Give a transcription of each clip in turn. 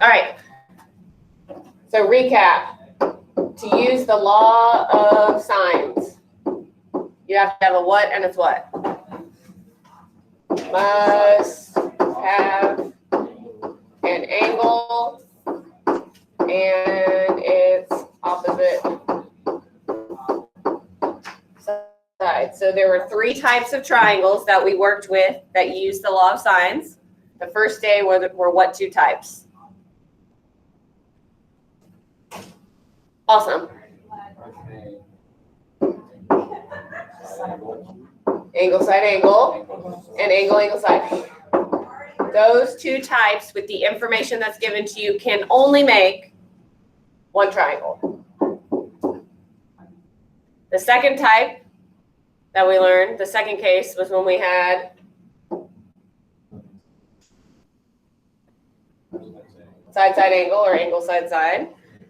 All right. So recap. To use the law of sines, you have to have a what and it's what? Must have an angle and its opposite side. So there were 3 types of triangles that we worked with that used the law of sines. The first day were what 2 types? Awesome. Angle, side, angle, and angle, angle, side. Those 2 types with the information that's given to you can only make 1 triangle. The second type that we learned, the second case, was when we had side, side, angle, or angle, side, side.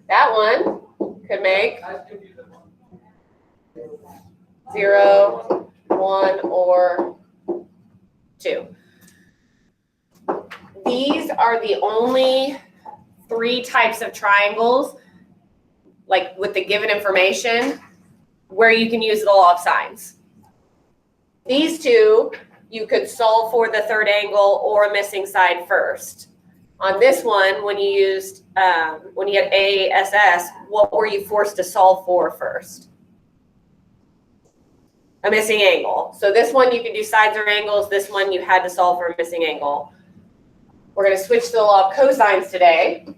That one could make 0, 1, or 2. These are the only 3 types of triangles, like with the given information, where you can use the law of sines. These 2, you could solve for the third angle or a missing side first. On this one, when you used, when you had ASS, what were you forced to solve for first? A missing angle. So this one you could do sides or angles. This one you had to solve for a missing angle. We're going to switch to the law of cosines today.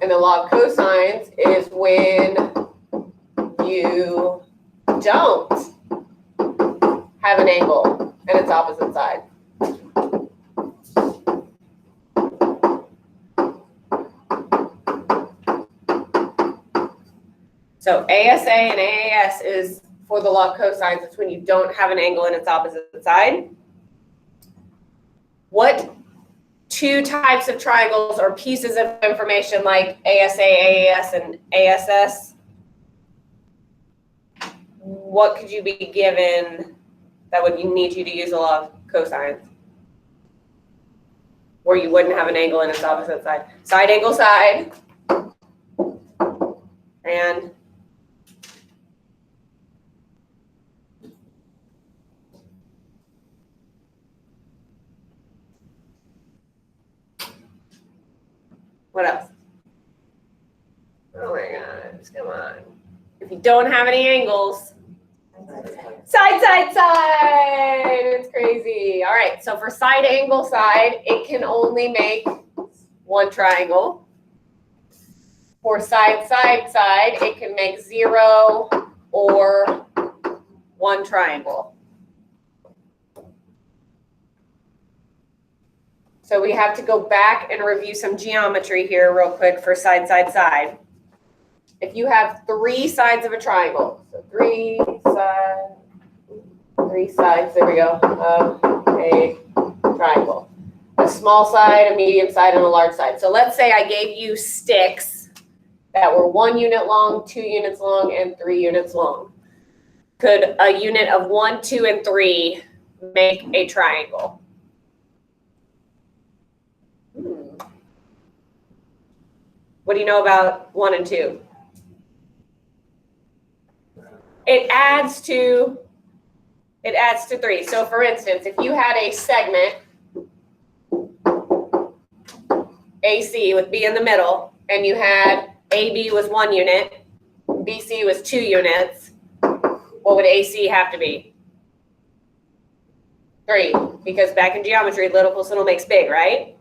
And the law of cosines is when you don't have an angle and its opposite side. So ASA and AAS is for the law of cosines. It's when you don't have an angle and its opposite side. What 2 types of triangles or pieces of information like ASA, AAS, and ASS, what could you be given that would need you to use the law of cosines? Where you wouldn't have an angle and its opposite side. Side, angle, side. And what else? Oh my gosh, come on. If you don't have any angles, side, side, side. It's crazy. All right, so for side, angle, side, it can only make 1 triangle. For side, side, side, it can make 0 or 1 triangle. So we have to go back and review some geometry here real quick for side, side, side. If you have 3 sides of a triangle, so 3 sides, there we go, of a triangle. A small side, a medium side, and a large side. So let's say I gave you sticks that were 1 unit long, 2 units long, and 3 units long. Could a unit of 1, 2, and 3 make a triangle? What do you know about 1 and 2? It adds to 3. So for instance, if you had a segment AC with B in the middle, and you had AB was 1 unit, BC was 2 units, what would AC have to be? 3, because back in geometry, little plus little makes big, right?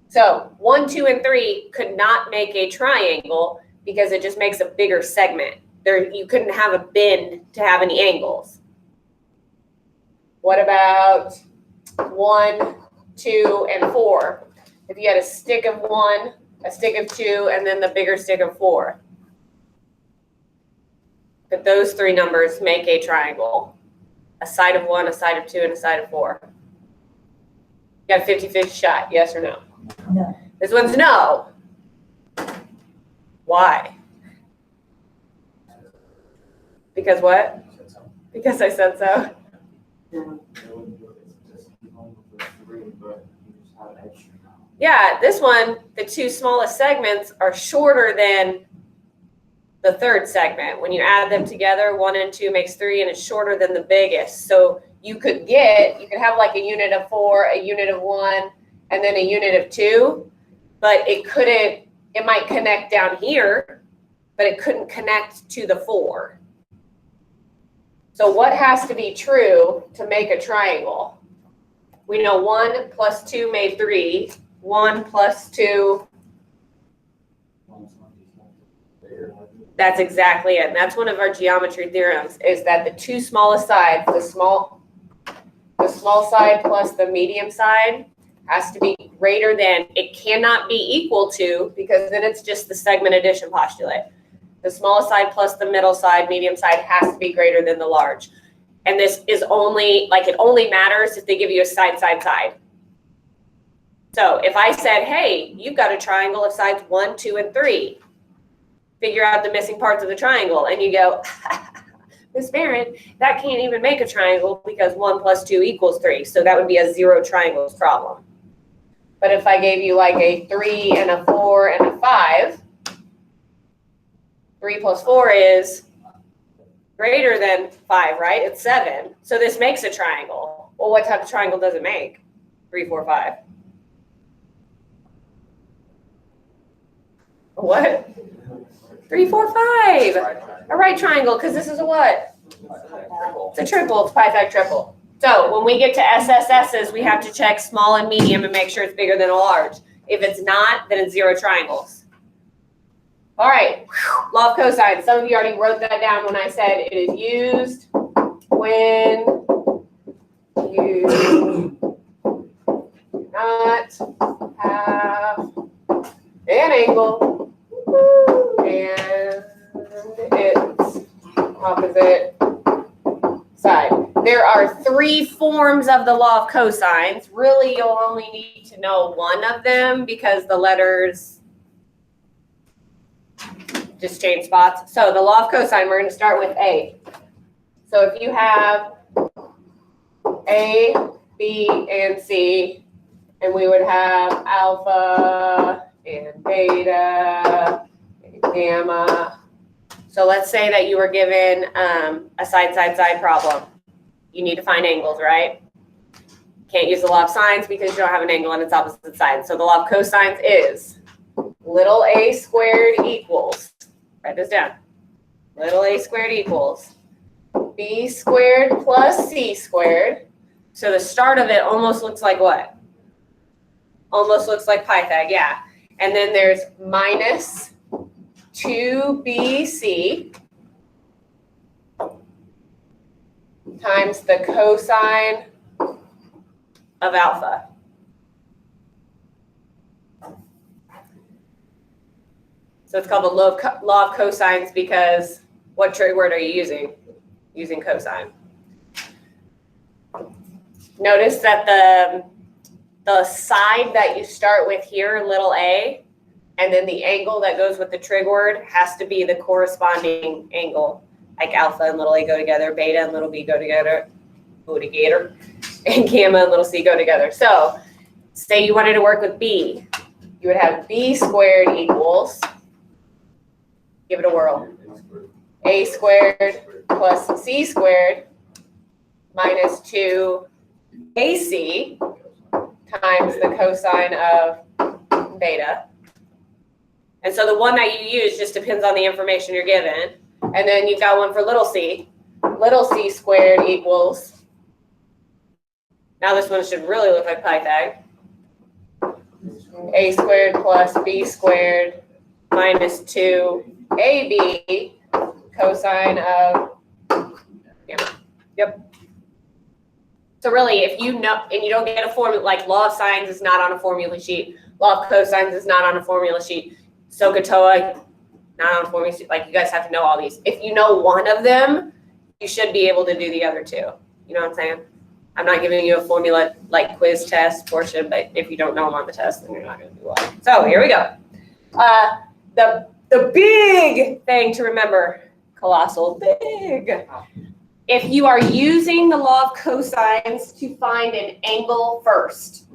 So 1, 2, and 3 could not make a triangle because it just makes a bigger segment. There, you couldn't have a bend to have any angles. What about 1, 2, and 4? If you had a stick of 1, a stick of 2, and then the bigger stick of 4. Could those 3 numbers make a triangle? A side of 1, a side of 2, and a side of 4. You got a 50-50 shot, yes or no? No. This one's no. Why? Because what? Because I said so. Yeah, this one, the two smallest segments are shorter than the third segment. When you add them together, 1 and 2 makes 3, and it's shorter than the biggest. So you could have like a unit of 4, a unit of 1, and then a unit of 2, but it might connect down here, but it couldn't connect to the 4. So what has to be true to make a triangle? We know 1 plus 2 made 3, 1 plus 2. That's exactly it. And that's one of our geometry theorems, is that the two smallest sides, the small side plus the medium side, has to be greater than, it cannot be equal to, because then it's just the segment addition postulate. The smallest side plus the middle side, medium side, has to be greater than the large. And this is only, it only matters if they give you a side, side, side. So if I said, hey, you've got a triangle of sides 1, 2, and 3. Figure out the missing parts of the triangle. And you go, Miss Barron, that can't even make a triangle because 1 plus 2 equals 3. So that would be a 0 triangles problem. But if I gave you like a 3 and a 4 and a 5, 3 plus 4 is greater than 5, right? It's 7. So this makes a triangle. Well, what type of triangle does it make? 3, 4, 5. What? 3, 4, 5. A right triangle, because this is a what? It's a triple. It's pi fact triple. So when we get to SSS's, we have to check small and medium and make sure it's bigger than a large. If it's not, then it's 0 triangles. All right, law of cosine. Some of you already wrote that down when I said it is used when you do not have an angle and its opposite side. There are 3 forms of the law of cosines. Really, you'll only need to know one of them because the letters just change spots. So the law of cosine, we're going to start with A. So if you have A, B, and C, and we would have alpha and beta and gamma. So let's say that you were given a side, side, side problem. You need to find angles, right? Can't use the law of sines because you don't have an angle on its opposite side. So the law of cosines is little a squared equals, write this down, little a squared equals b squared plus c squared. So the start of it almost looks like what? Almost looks like Pythag, yeah. And then there's minus 2bc times the cosine of alpha. So it's called the law of cosines because what trig word are you using? Using cosine. Notice that the side that you start with here, little a, and then the angle that goes with the trig word has to be the corresponding angle. Like alpha and little a go together, beta and little b go together, and gamma and little c go together. So say you wanted to work with b, you would have b squared equals, give it a whirl, a squared plus c squared minus 2ac times the cosine of beta. And so the one that you use just depends on the information you're given. And then you've got one for little c squared equals, now this one should really look like Pythag, a squared plus b squared minus 2ab cosine of gamma. Yep. So really, if you know, and you don't get a formula, like law of sines is not on a formula sheet, law of cosines is not on a formula sheet, SOHCAHTOA, not on a formula sheet, like you guys have to know all these. If you know one of them, you should be able to do the other two. You know what I'm saying? I'm not giving you a formula like quiz test portion, but if you don't know them on the test, then you're not going to do well. So here we go. The big thing to remember, colossal big. If you are using the law of cosines to find an angle first,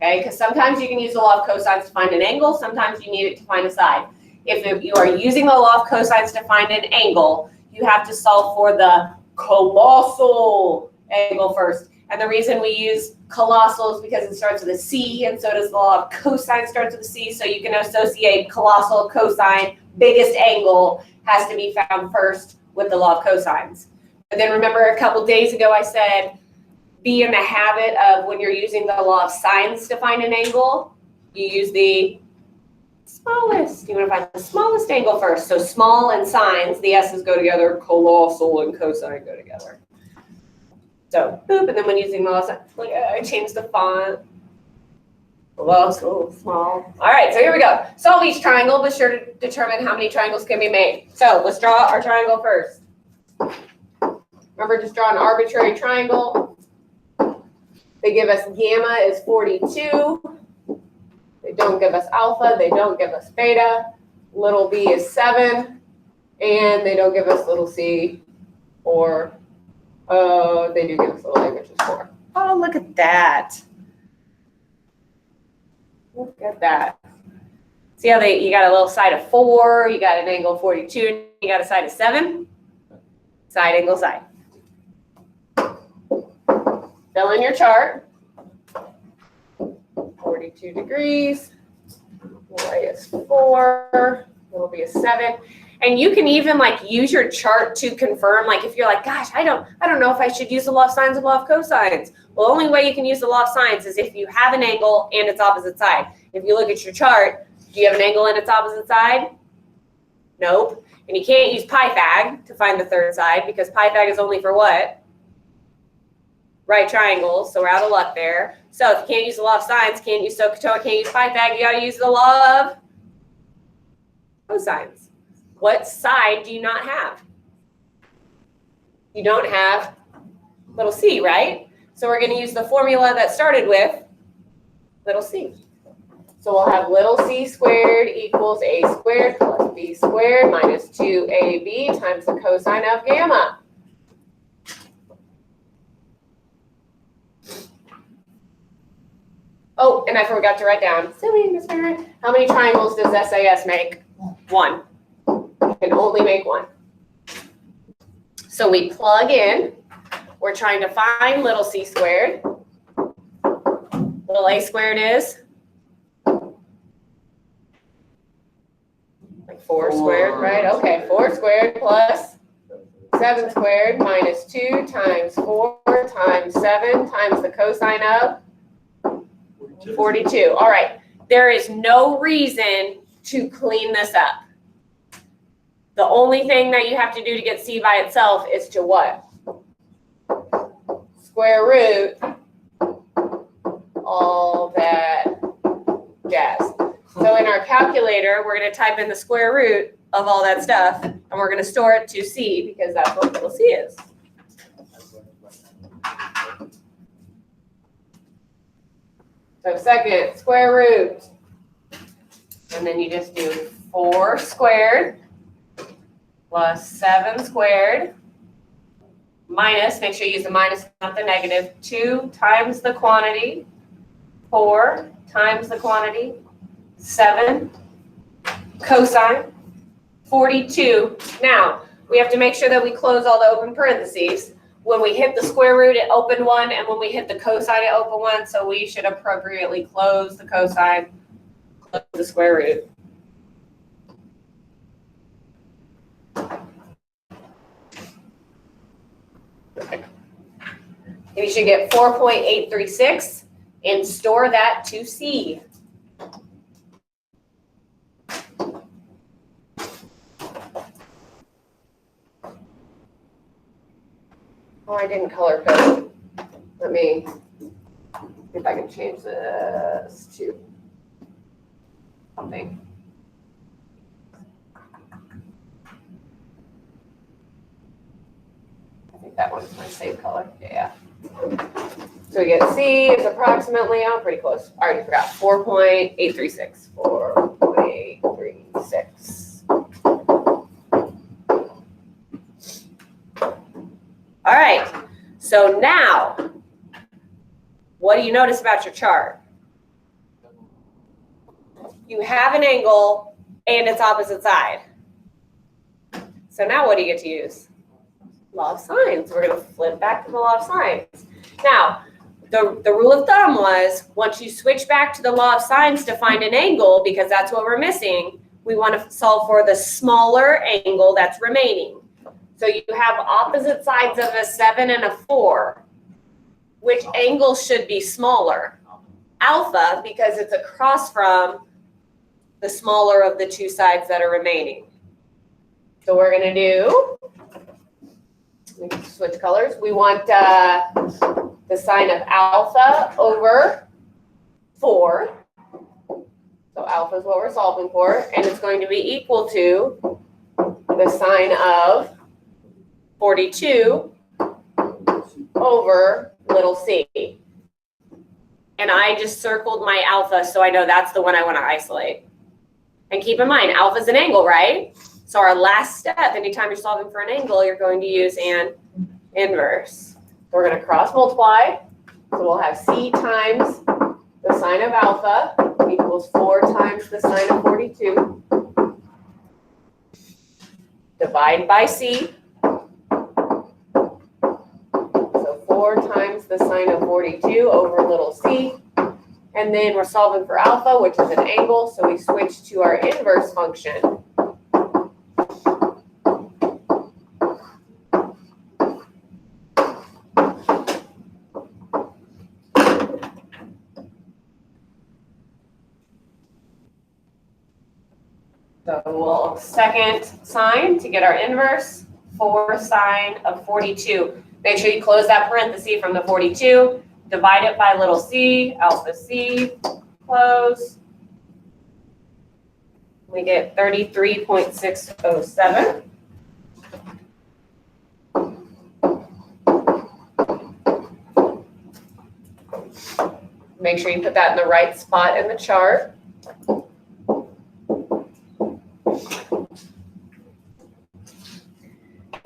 okay? Because sometimes you can use the law of cosines to find an angle. Sometimes you need it to find a side. If you are using the law of cosines to find an angle, you have to solve for the colossal angle first. And the reason we use colossal is because it starts with a C, and so does the law of cosine starts with a C. So you can associate colossal, cosine, biggest angle has to be found first with the law of cosines. And then remember a couple days ago I said, be in the habit of when you're using the law of sines to find an angle, you use the smallest. You want to find the smallest angle first. So small and sines, the S's go together, colossal and cosine go together. So boop, and then when using the law of sines, look, I changed the font. Colossal, small. All right, so here we go. Solve each triangle, be sure to determine how many triangles can be made. So let's draw our triangle first. Remember, just draw an arbitrary triangle. They give us gamma is 42. They don't give us alpha. They don't give us beta. Little b is 7. And they don't give us little c, or they do give us little a, which is 4. Oh, look at that. Look at that. See how you got a little side of 4, you got an angle of 42, and you got a side of 7? Side, angle, side. Fill in your chart. 42 degrees. Y is 4. Little b is 7. And you can even like use your chart to confirm, like if you're like, gosh, I don't know if I should use the law of sines or law of cosines. Well, the only way you can use the law of sines is if you have an angle and its opposite side. If you look at your chart, do you have an angle and its opposite side? Nope. And you can't use Pythag to find the third side because Pythag is only for what? Right triangles, so we're out of luck there. So if you can't use the law of sines, can't use SOHCAHTOA, can't use Pythag, you got to use the law of cosines. What side do you not have? You don't have little c, right? So we're going to use the formula that started with little c. So we'll have little c squared equals a squared plus b squared minus 2ab times the cosine of gamma. Oh, and I forgot to write down, silly Miss Parent, how many triangles does SAS make? 1. You can only make 1. So we plug in. We're trying to find little c squared. Little a squared is? Like 4 squared, right? Okay, 4 squared plus 7 squared minus 2 times 4 times 7 times the cosine of 42. All right. There is no reason to clean this up. The only thing that you have to do to get c by itself is to what? Square root all that jazz. So in our calculator, we're going to type in the square root of all that stuff, and we're going to store it to c because that's what little c is. So second, square root. And then you just do 4 squared plus 7 squared minus, make sure you use the minus, not the negative, 2 times the quantity, 4 times the quantity, 7 cosine, 42. Now, we have to make sure that we close all the open parentheses. When we hit the square root, it opened 1, and when we hit the cosine, it opened 1, so we should appropriately close the cosine, close the square root. Okay. You should get 4.836 and store that to C. Oh, I didn't color code. Let me see if I can change this to something. I think that one's my same color. Yeah. So we get C is approximately, I'm pretty close. I already forgot. 4.836. 4.836. All right, so now, what do you notice about your chart? you have an angle and its opposite side. So now what do you get to use? Law of sines. We're going to flip back to the law of sines. Now, the rule of thumb was once you switch back to the law of sines to find an angle, because that's what we're missing, we want to solve for the smaller angle that's remaining. So you have opposite sides of a 7 and a 4. Which angle should be smaller? Alpha, because it's across from the smaller of the two sides that are remaining. So we're going to do, we can switch colors. We want the sine of alpha over 4. So alpha is what we're solving for. And it's going to be equal to the sine of 42 over little c. And I just circled my alpha, so I know that's the one I want to isolate. And keep in mind, alpha is an angle, right? So our last step, anytime you're solving for an angle, you're going to use an inverse. We're going to cross multiply. So we'll have c times the sine of alpha equals 4 times the sine of 42. Divide by c. So 4 times the sine of 42 over little c. And then we're solving for alpha, which is an angle, so we switch to our inverse function. So we'll second sine to get our inverse, 4 sine of 42. Make sure you close that parenthesis from the 42. Divide it by little c, alpha c, close. We get 33.607. Make sure you put that in the right spot in the chart.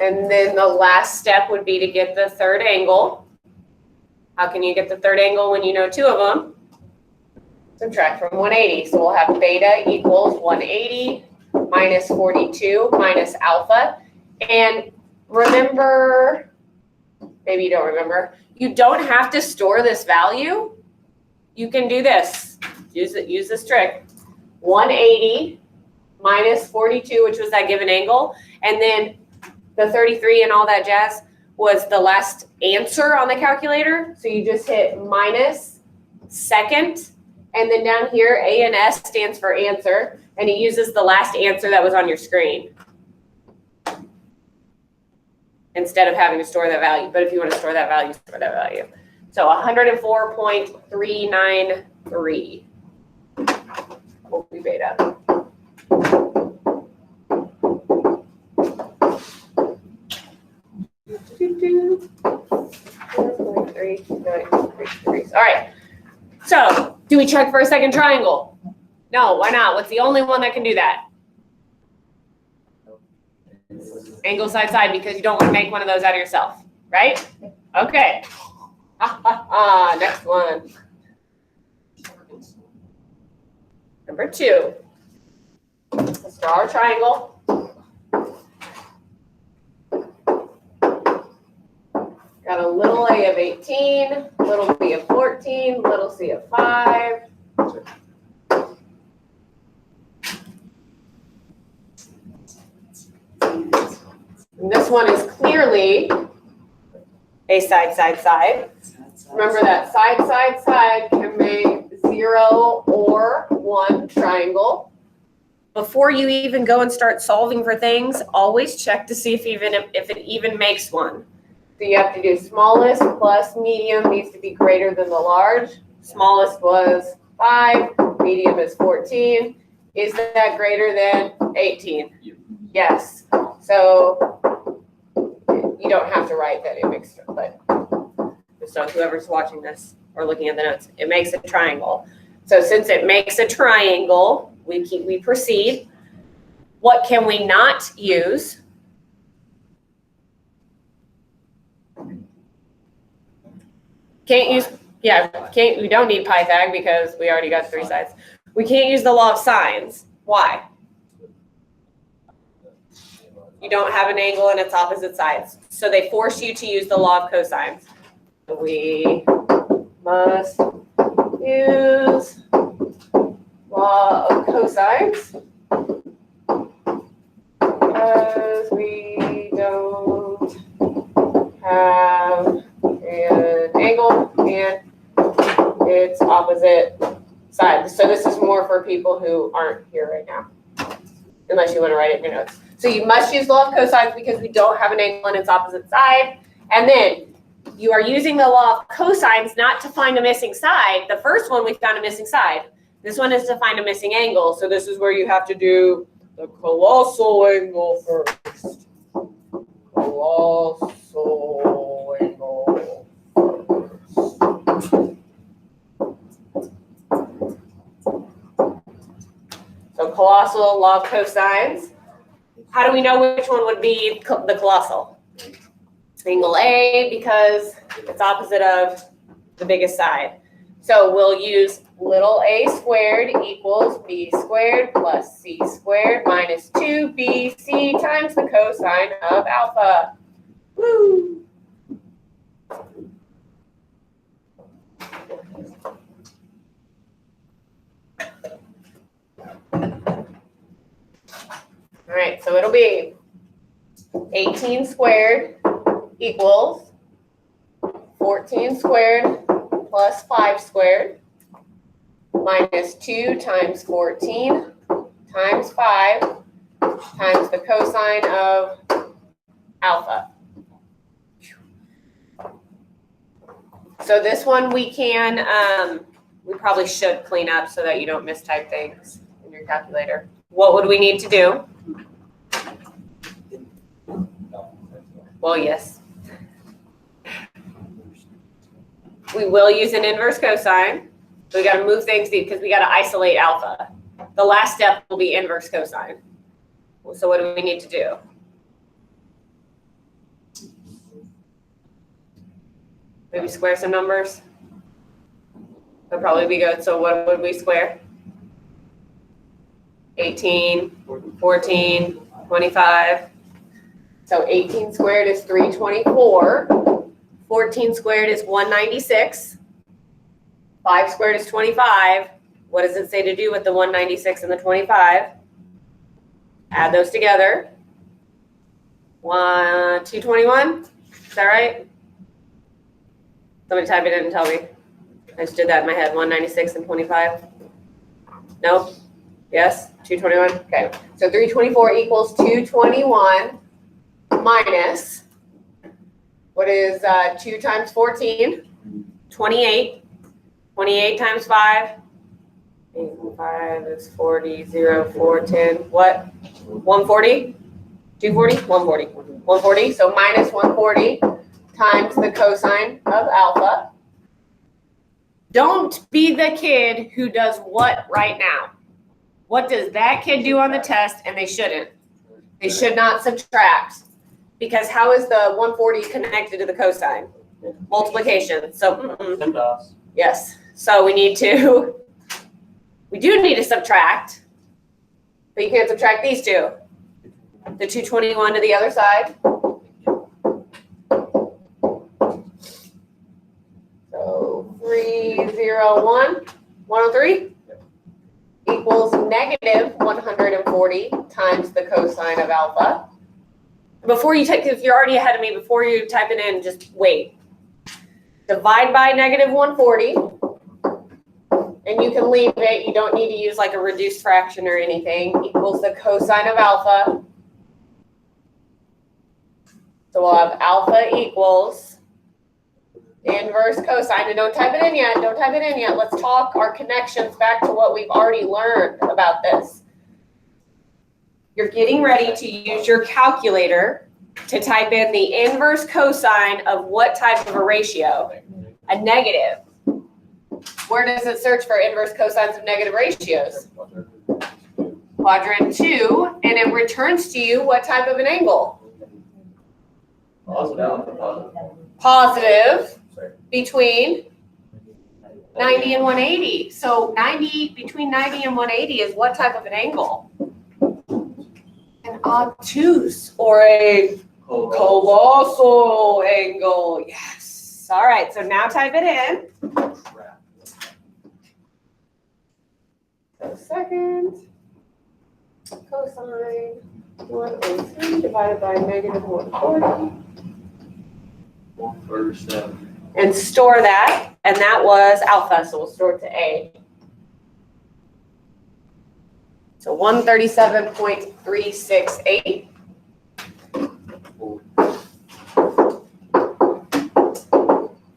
And then the last step would be to get the third angle. How can you get the third angle when you know 2 of them? Subtract from 180. So we'll have beta equals 180 minus 42 minus alpha. And remember, maybe you don't remember, you don't have to store this value. You can do this. Use this trick. 180 minus 42, which was that given angle. And then the 33 and all that jazz was the last answer on the calculator. So you just hit minus second. And then down here, A and S stands for answer. And it uses the last answer that was on your screen instead of having to store that value. But if you want to store that value, store that value. So 104.393 will be beta. All right. So, do we check for a second triangle? No, why not? What's the only one that can do that? Angle side side, because you don't want to make one of those out of yourself, right? Okay. Next one. Number 2. Let's draw our triangle. Got a little a of 18, little b of 14, little c of 5. And this one is clearly a side, side, side. Remember that side, side, side can make 0 or 1 triangle. Before you even go and start solving for things, always check to see if it even makes one. So you have to do smallest plus medium needs to be greater than the large. Smallest was 5, medium is 14. Is that greater than 18? Yes. So you don't have to write that it makes, but so whoever's watching this or looking at the notes, it makes a triangle. So since it makes a triangle, we proceed. What can we not use? We don't need Pythag because we already got 3 sides. We can't use the law of sines. Why? You don't have an angle and its opposite sides. So they force you to use the law of cosines. We must use law of cosines because we don't have an angle and its opposite side. So this is more for people who aren't here right now, unless you want to write it in your notes. So you must use the law of cosines because we don't have an angle on its opposite side. And then you are using the law of cosines not to find a missing side. The first one, we found a missing side. This one is to find a missing angle. So this is where you have to do the colossal angle first. Colossal angle first. So colossal, law of cosines. How do we know which one would be the colossal? Angle A, because it's opposite of the biggest side. So we'll use little a squared equals b squared plus c squared minus 2bc times the cosine of alpha. Woo! All right, so it'll be 18 squared equals 14 squared plus 5 squared minus 2 times 14 times 5 times the cosine of alpha. So this one we can, we probably should clean up so that you don't mistype things in your calculator. What would we need to do? Well, yes. We will use an inverse cosine. So we got to move things because we got to isolate alpha. The last step will be inverse cosine. So what do we need to do? Maybe square some numbers. That'll probably be good. So what would we square? 18, 14, 25. So 18 squared is 324. 14 squared is 196. 5 squared is 25. What does it say to do with the 196 and the 25? Add those together. 221. Is that right? Somebody type it in and tell me. I just did that in my head. 196 and 25. No? Yes? 221? Okay. So 324 equals 221 minus, what is 2 times 14? 28. 28 times 5. 8 and 5 is 40. 0, 4, 10. What? 140? 240? 140. 140. So minus 140 times the cosine of alpha. Don't be the kid who does what right now? What does that kid do on the test? And they shouldn't. They should not subtract. Because how is the 140 connected to the cosine? Multiplication. So, yes. So we do need to subtract. But you can't subtract these two. The 221 to the other side. So 301, 103 equals negative 140 times the cosine of alpha. Before you type, if you're already ahead of me, before you type it in, just wait. Divide by negative 140. And you can leave it. You don't need to use like a reduced fraction or anything. Equals the cosine of alpha. So we'll have alpha equals inverse cosine. And don't type it in yet. Don't type it in yet. Let's talk our connections back to what we've already learned about this. You're getting ready to use your calculator to type in the inverse cosine of what type of a ratio? A negative. Where does it search for inverse cosines of negative ratios? Quadrant 2, and it returns to you what type of an angle? Positive between 90 and 180. So 90, between 90 and 180 is what type of an angle? An obtuse or a colossal angle. Yes. All right, so now type it in. So second cosine 103 divided by negative 140. 137. And store that, and that was alpha, so we'll store it to A. So 137.368.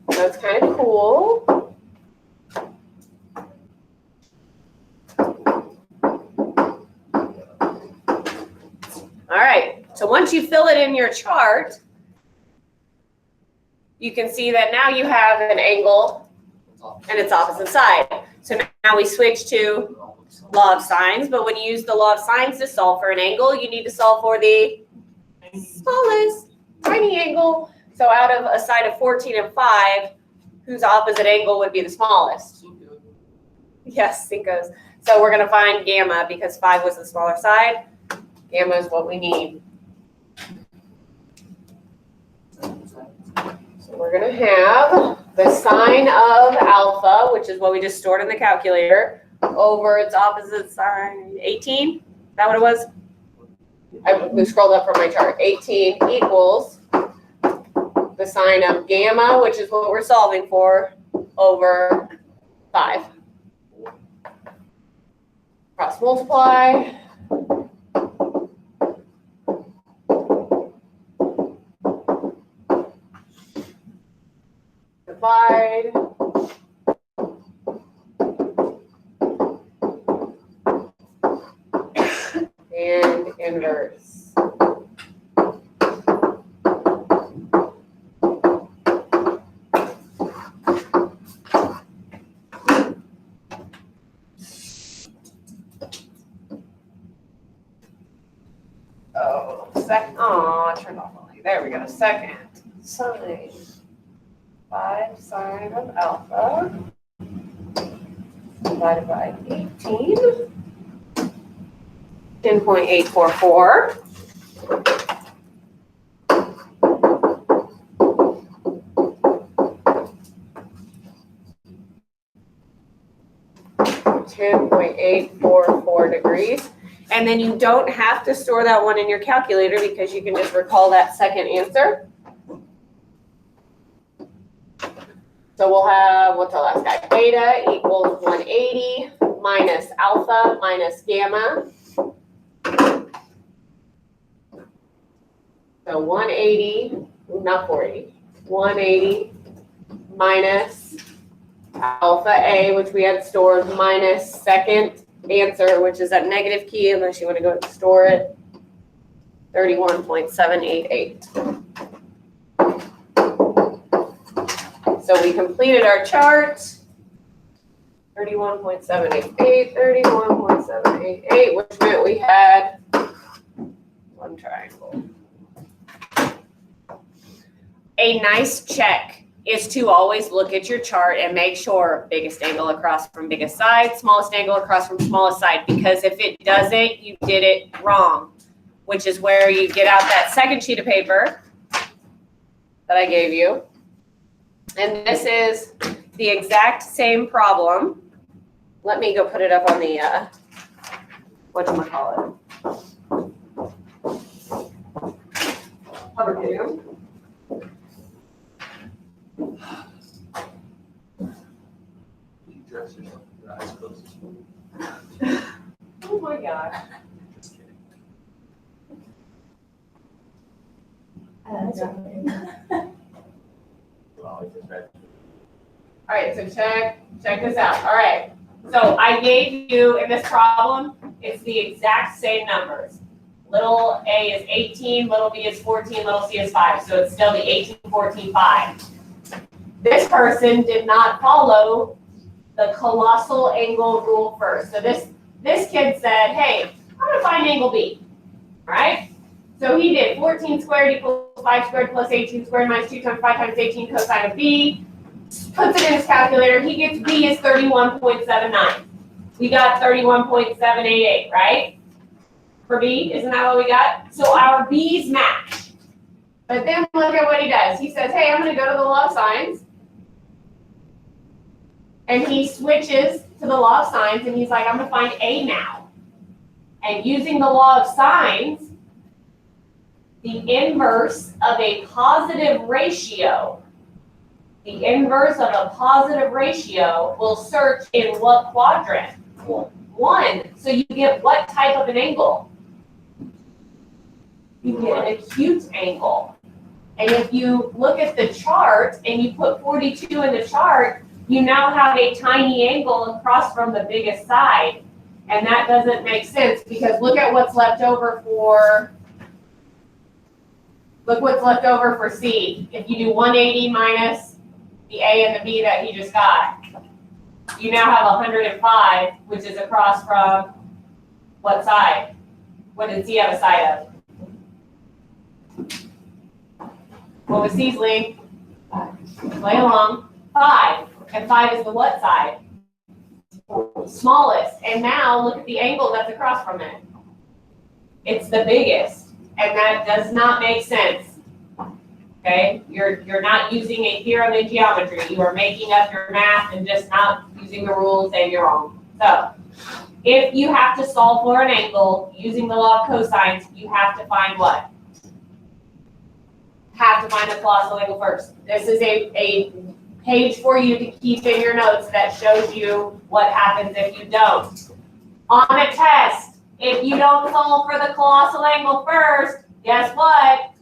That's kind of cool. All right, so once you fill it in your chart, you can see that now you have an angle and its opposite side. So now we switch to law of sines, but when you use the law of sines to solve for an angle, you need to solve for the smallest tiny angle. So out of a side of 14 and 5, whose opposite angle would be the smallest? Yes, Cinco's. So we're going to find gamma because 5 was the smaller side. Gamma is what we need. So we're going to have the sine of alpha, which is what we just stored in the calculator, over its opposite side, 18? Is that what it was? We scrolled up from my chart. 18 equals the sine of gamma, which is what we're solving for, over 5. Cross multiply. Divide. And inverse. Oh, I turned off the light. There we go. Second sine 5 sine of alpha divided by 18. 10.844. degrees. And then you don't have to store that one in your calculator because you can just recall that second answer. So we'll have, what's our last guy? Beta equals 180 minus alpha minus gamma. So 180, not 480, 180 minus alpha A, which we had stored, minus second answer, which is that negative key, unless you want to go and store it, 31.788. So we completed our chart, 31.788, 31.788, which meant we had one triangle. A nice check is to always look at your chart and make sure biggest angle across from biggest side, smallest angle across from smallest side, because if it doesn't, you did it wrong, which is where you get out that second sheet of paper that I gave you. And this is the exact same problem. Let me go put it up on the, whatchamacallit? Hover cam. Oh my gosh. Just kidding. All right, so check this out. All right, so I gave you in this problem, it's the exact same numbers. Little a is 18, little b is 14, little c is 5. So it's still the 18, 14, 5. This person did not follow the colossal angle rule first. So this kid said, hey, I'm going to find angle B. All right? So he did 14 squared equals 5 squared plus 18 squared minus 2 times 5 times 18 cosine of B. puts it in his calculator. He gets B is 31.79. We got 31.788, right? For B, isn't that what we got? So our B's match. But then look at what he does. He says, hey, I'm going to go to the law of sines. And he switches to the law of sines, and he's like, I'm going to find A now. And using the law of sines, the inverse of a positive ratio, will search in what quadrant? 1. So you get what type of an angle? You get an acute angle. And if you look at the chart and you put 42 in the chart, you now have a tiny angle across from the biggest side. And that doesn't make sense because look at what's left over for, C. If you do 180 minus the A and the B that he just got, you now have 105, which is across from what side? What did C have a side of? What was C's length? Play along. 5. And 5 is the what side? Smallest. And now look at the angle that's across from it. It's the biggest. And that does not make sense. Okay? You're not using a theorem in geometry. You are making up your math and just not using the rules, and you're wrong. So, if you have to solve for an angle using the law of cosines, you have to find what? Have to find the colossal angle first. This is a page for you to keep in your notes that shows you what happens if you don't. On a test, if you don't solve for the colossal angle first, guess what?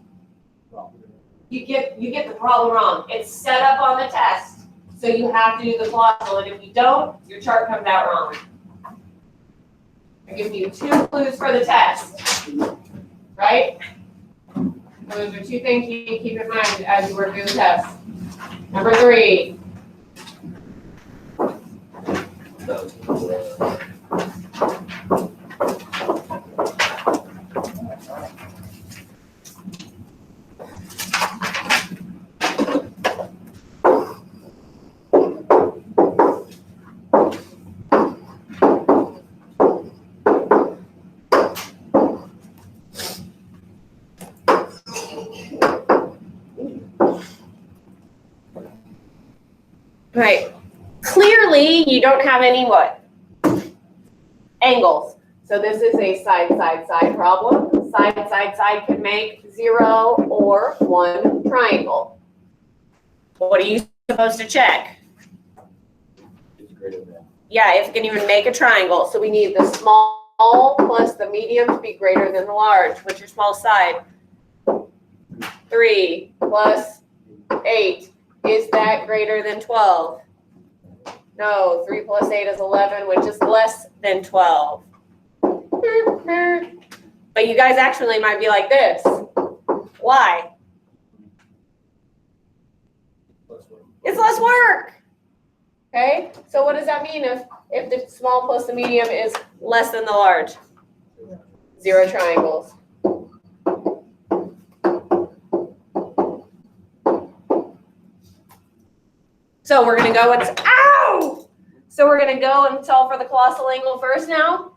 You get the problem wrong. It's set up on the test, so you have to do the colossal, and if you don't, your chart comes out wrong. I give you 2 clues for the test, right? Those are 2 things you need to keep in mind as you work through the test. Number 3. Right. Clearly, you don't have any what? Angles. So this is a side, side, side problem. Side, side, side can make 0 or 1 triangle. What are you supposed to check? Yeah, if it can even make a triangle. So we need the small plus the medium to be greater than the large. What's your small side? 3 plus 8. Is that greater than 12? No, 3 plus 8 is 11, which is less than 12. But you guys actually might be like this. Why? It's less work. Okay, so what does that mean if the small plus the medium is less than the large? 0 triangles. So we're going to go and, ow! So we're going to go and solve for the colossal angle first now.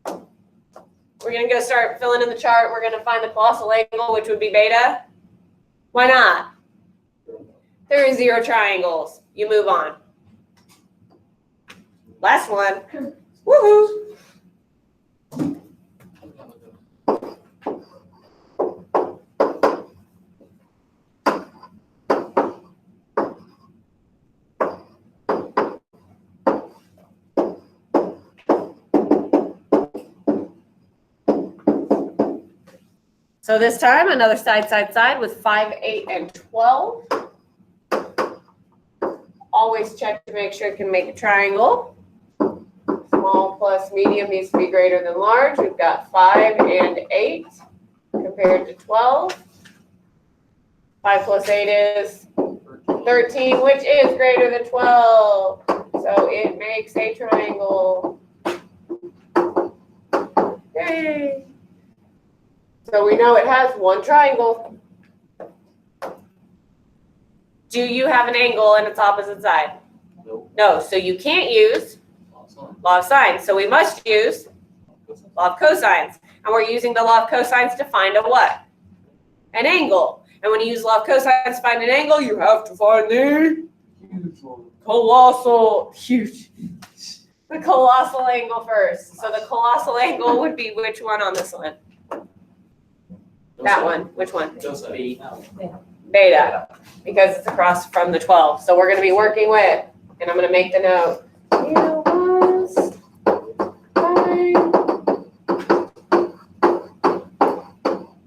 We're going to go start filling in the chart. We're going to find the colossal angle, which would be beta. Why not? There is 0 triangles. You move on. Last one. Woohoo! So this time, another side, side, side with 5, 8, and 12. Always check to make sure it can make a triangle. Small plus medium needs to be greater than large. We've got 5 and 8 compared to 12. 5 plus 8 is 13, which is greater than 12. So it makes a triangle. Yay! So we know it has 1 triangle. Do you have an angle in its opposite side? Nope. No, so you can't use law of sines. So we must use law of cosines. And we're using the law of cosines to find a what? An angle. And when you use law of cosines to find an angle, you have to find the colossal angle first. So the colossal angle would be which one on this one? That one. Which one? Beta. Because it's across from the 12. So we're going to be working with, and I'm going to make the note, it was find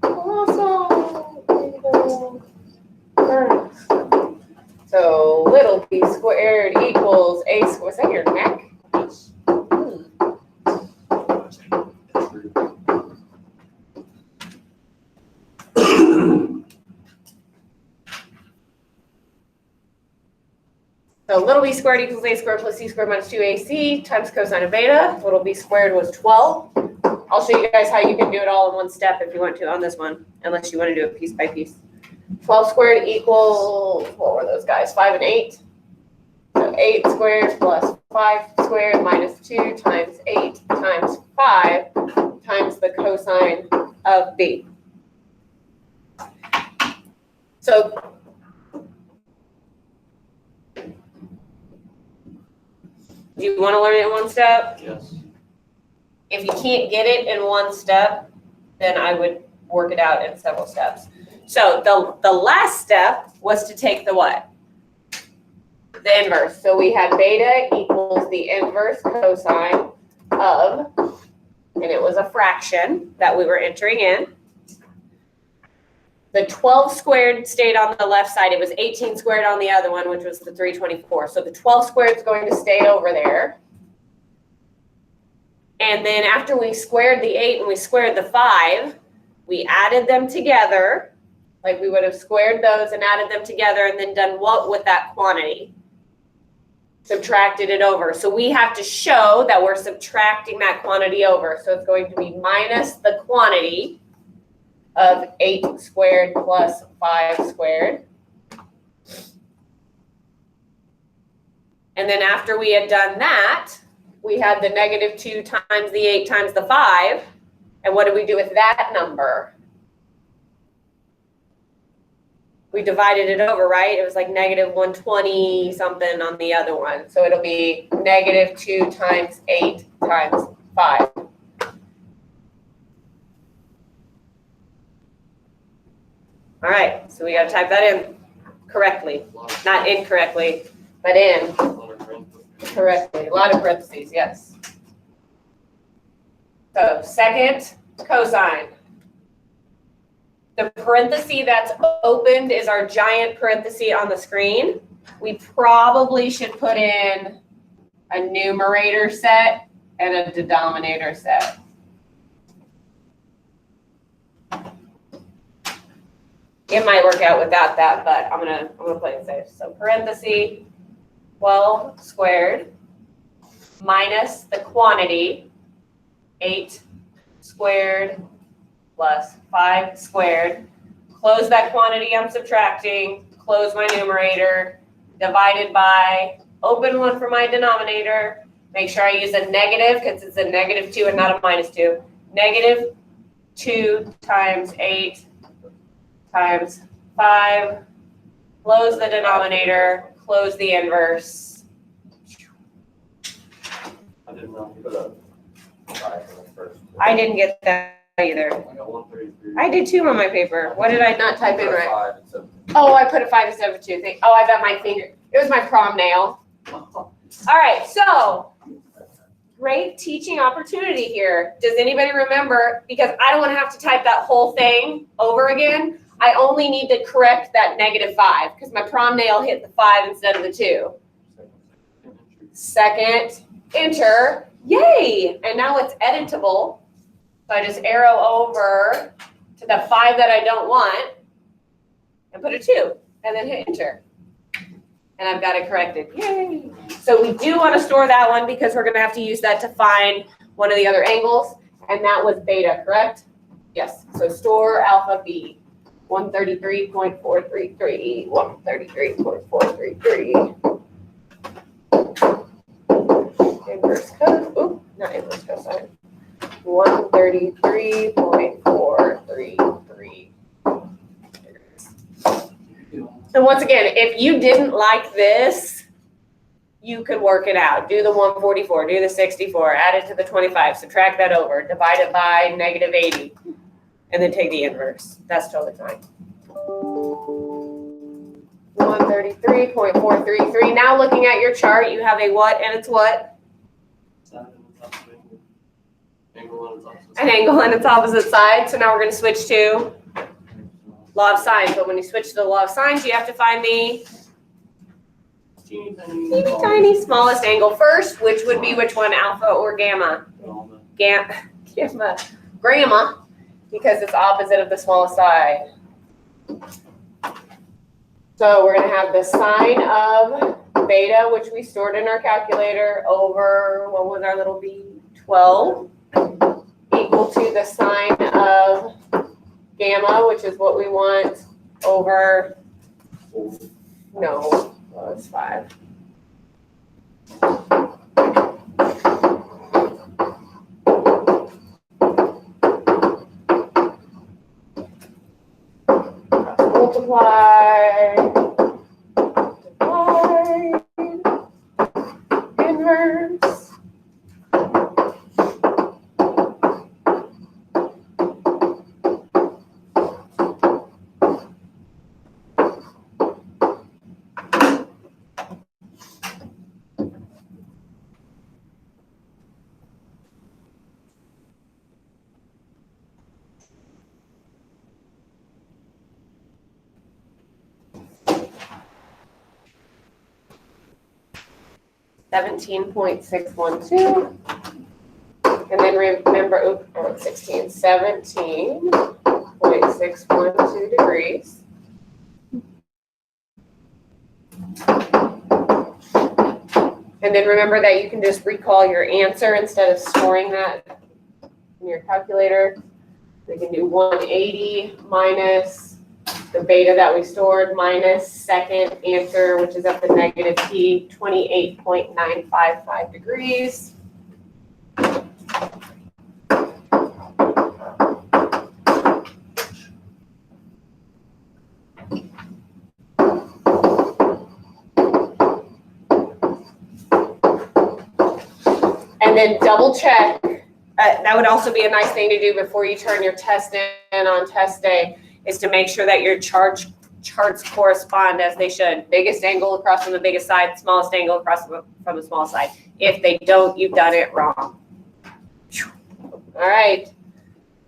colossal angle first. So little b squared equals a squared. Is that your neck? Yes. So little b squared equals a squared plus c squared minus 2ac times cosine of beta. Little b squared was 12. I'll show you guys how you can do it all in one step if you want to on this one, unless you want to do it piece by piece. 12 squared equals, what were those guys, 5 and 8? So 8 squared plus 5 squared minus 2 times 8 times 5 times the cosine of b. So do you want to learn it in one step? Yes. If you can't get it in one step, then I would work it out in several steps. So the last step was to take the what? The inverse. So we had beta equals the inverse cosine of, and it was a fraction that we were entering in. The 12 squared stayed on the left side. It was 18 squared on the other one, which was the 324. So the 12 squared is going to stay over there. And then after we squared the 8 and we squared the 5, we added them together. Like we would have squared those and added them together and then done what with that quantity? Subtracted it over. So we have to show that we're subtracting that quantity over. So it's going to be minus the quantity of 8 squared plus 5 squared. And then after we had done that, we had the negative 2 times the 8 times the 5. And what did we do with that number? We divided it over, right? It was like negative 120 something on the other one. So it'll be negative 2 times 8 times 5. All right, so we got to type that in correctly. Not incorrectly, but in correctly. A lot of parentheses, yes. So second cosine. The parenthesis that's opened is our giant parenthesis on the screen. We probably should put in a numerator set and a denominator set. It might work out without that, but I'm gonna play it safe. So parenthesis 12 squared minus the quantity 8 squared plus 5 squared. Close that quantity I'm subtracting, close my numerator, divided by, open one for my denominator. Make sure I use a negative because it's a negative 2 and not a minus 2. Negative 2 times 8 times 5. Close the denominator, close the inverse. I did not put a 5 on the first. I didn't get that either. I got 133. I did 2 on my paper. What did I not type in right? 5 instead of Oh, I put a 5 instead of a 2. Oh, I bet my finger. It was my prom nail. All right, so great teaching opportunity here. Does anybody remember? Because I don't want to have to type that whole thing over again. I only need to correct that negative 5 because my prom nail hit the 5 instead of the 2. Second, enter. Yay! And now it's editable. So I just arrow over to the 5 that I don't want and put a 2 and then hit enter. And I've got it corrected. Yay! So we do want to store that one because we're going to have to use that to find one of the other angles. And that was beta, correct? Yes. So store alpha B. 133.433, 133.433. Inverse cos, not inverse cosine. 133.433. And once again, if you didn't like this, you could work it out. Do the 144, do the 64, add it to the 25, subtract that over, divide it by -80, and then take the inverse. That's totally fine. 133.433. Now looking at your chart, you have a what and it's what? An angle and its opposite side. So now we're going to switch to law of sines. But when you switch to the law of sines, you have to find the teeny tiny smallest angle first, which would be which one, alpha or gamma? Gamma, because it's opposite of the smallest side. So we're going to have the sine of beta, which we stored in our calculator, over, what was our little b? 12, equal to the sine of gamma, which is what we want, over, no, well, it's 5. Multiply, divide, inverse. $17.612, and then remember, 17.612 degrees. And then remember that you can just recall your answer instead of storing that in your calculator. We can do 180 minus the beta that we stored minus second answer, which is at the negative t, 28.955 degrees. And then double check. That would also be a nice thing to do before you turn your test in on test day, is to make sure that your charts correspond as they should. Biggest angle across from the biggest side, smallest angle across from the small side. If they don't, you've done it wrong. All right.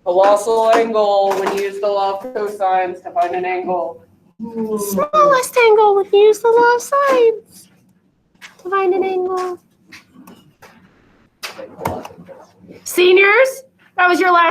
Colossal angle, when you use the law of cosines to find an angle. Smallest angle, when you use the law of sines to find an angle. Seniors, that was your last